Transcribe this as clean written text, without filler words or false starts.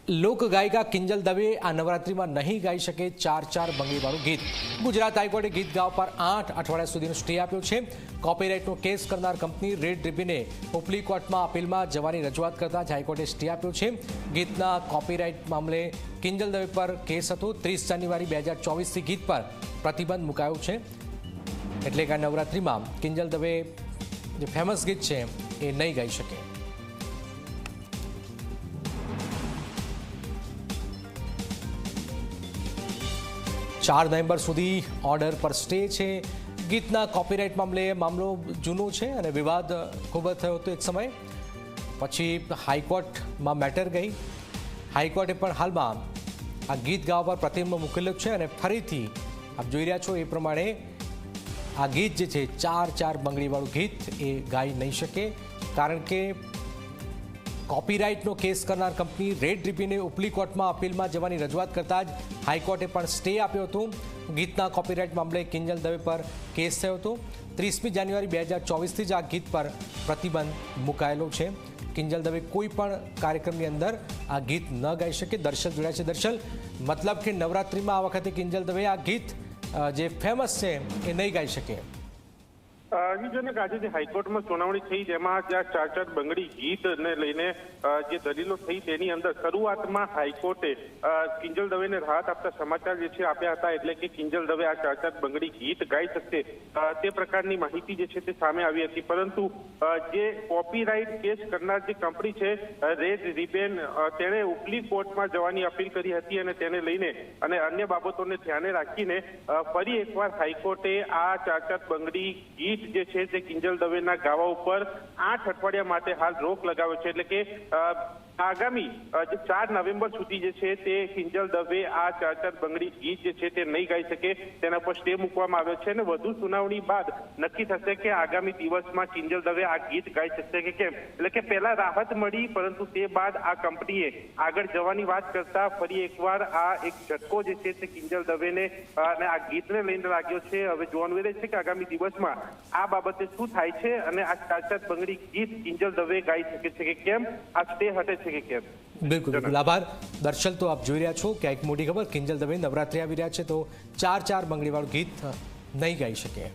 લોક ગાયિકા કિંજલ દવે આ નવરાત્રિમાં નહીં ગાઈ શકે ચાર બંગડીવાળું ગીત। ગુજરાત હાઈકોર્ટે ગીત ગાવા પર 8 અઠવાડિયા સુધીનો સ્ટે આપ્યો છે। કોપીરાઇટનો કેસ કરનાર કંપની રેડ રિબિને ઉપલી કોર્ટમાં અપીલમાં જવાની રજૂઆત કરતા જ હાઈકોર્ટે સ્ટે આપ્યો છે। ગીતના કોપીરાઇટ મામલે કિંજલ દવે પર કેસ હતો। 30 જાન્યુઆરી 2024થી ગીત પર પ્રતિબંધ મુકાયો છે, એટલે કે નવરાત્રિમાં કિંજલ દવે જે ફેમસ ગીત છે એ નહીં ગાઈ શકે। 4 નવેમ્બર સુધી ઓર્ડર પર સ્ટે છે। ગીતના કોપીરાઇટ મામલો જૂનો છે અને વિવાદ ખૂબ જ થયો હતો એક સમય, પછી હાઈકોર્ટમાં મેટર ગઈ। હાઈકોર્ટે પણ હાલમાં આ ગીત ગાવા પર પ્રતિબંધ મૂકેલો છે અને ફરીથી આપ જોઈ રહ્યા છો એ પ્રમાણે આ ગીત જે છે ચાર બંગડીવાળું ગીત એ ગાઈ નહીં શકે, કારણ કે કોપીરાઇટનો કેસ કરનાર કંપની રેડ રિબિને ઉપલી કોર્ટમાં અપીલમાં જવાની રજૂઆત કરતા જ હાઈકોર્ટે પણ સ્ટે આપ્યો હતો। ગીતના કોપીરાઇટ મામલે કિંજલ દવે પર કેસ થયો હતો। 30મી જાન્યુઆરી 2024થી જ આ ગીત પર પ્રતિબંધ મુકાયેલો છે। કિંજલ દવે કોઈ પણ કાર્યક્રમની અંદર આ ગીત ન ગાઈ શકે। દર્શલ જોડાય છે। દર્શલ, મતલબ કે નવરાત્રિમાં આ વખતે કિંજલ દવે આ ગીત જે ફેમસ છે એ નહીં ગાઈ શકે। આજે જે હાઈકોર્ટમાં સુનાવણી થઈ જેમાં જ્યાં ચાર બંગડી ગીતને લઈને જે દલીલો થઈ તેની અંદર શરૂઆતમાં હાઈકોર્ટે કિંજલ દવેને રાહત આપતા સમાચાર જે છે આપ્યા હતા, એટલે કે કિંજલ દવે આ ચાર બંગડી ગીત ગાઈ શકશે તે પ્રકારની માહિતી જે છે તે સામે આવી હતી। પરંતુ જે કોપીરાઇટ કેસ કરનાર જે કંપની છે રેડ રિબેન, તેણે ઉપલી કોર્ટમાં જવાની અપીલ કરી હતી અને તેને લઈને અને અન્ય બાબતોને ધ્યાને રાખીને ફરી એકવાર હાઈકોર્ટે આ ચાર બંગડી ગીત જે છે તે કિંજલ દવેના ગાવા ઉપર 8 અઠવાડિયા માટે હાલ રોક લગાવ્યો છે। એટલે કે આગામી જે 4 નવેમ્બર સુધી જે છે તે કિંજલ દવે આ ચાર બંગડી ગીત જે છે તે નહીં ગાઈ શકે, તેના પર સ્ટે મૂકવામાં આવ્યો છે અને વધુ સુનાવણી બાદ નક્કી થશે કે આગામી દિવસમાં કિંજલ દવે આ ગીત ગાઈ શકશે કે કેમ। એટલે કે પહેલા રાહત મળી, પરંતુ તે બાદ આ કંપનીએ આગળ જવાની વાત કરતા ફરી એકવાર આ એક ઝટકો જે છે તે કિંજલ દવેને અને આ ગીતને લઈને લાગ્યો છે। હવે જોવાનું એ છે કે આગામી દિવસમાં આ બાબતે શું થાય છે અને આ ચાર બંગડી ગીત કિંજલ દવે ગાઈ શકે છે કે કેમ, આ સ્ટે હટે છે કે કેમ। બિલકુલ આભાર દર્શલ। તો આપ જોઈ રહ્યા છો કે એક મોટી ખબર, કિંજલ દવે નવરાત્રિ આવી રહ્યા છે તો ચાર બંગડીવાળું ગીત નહીં ગાઈ શકે।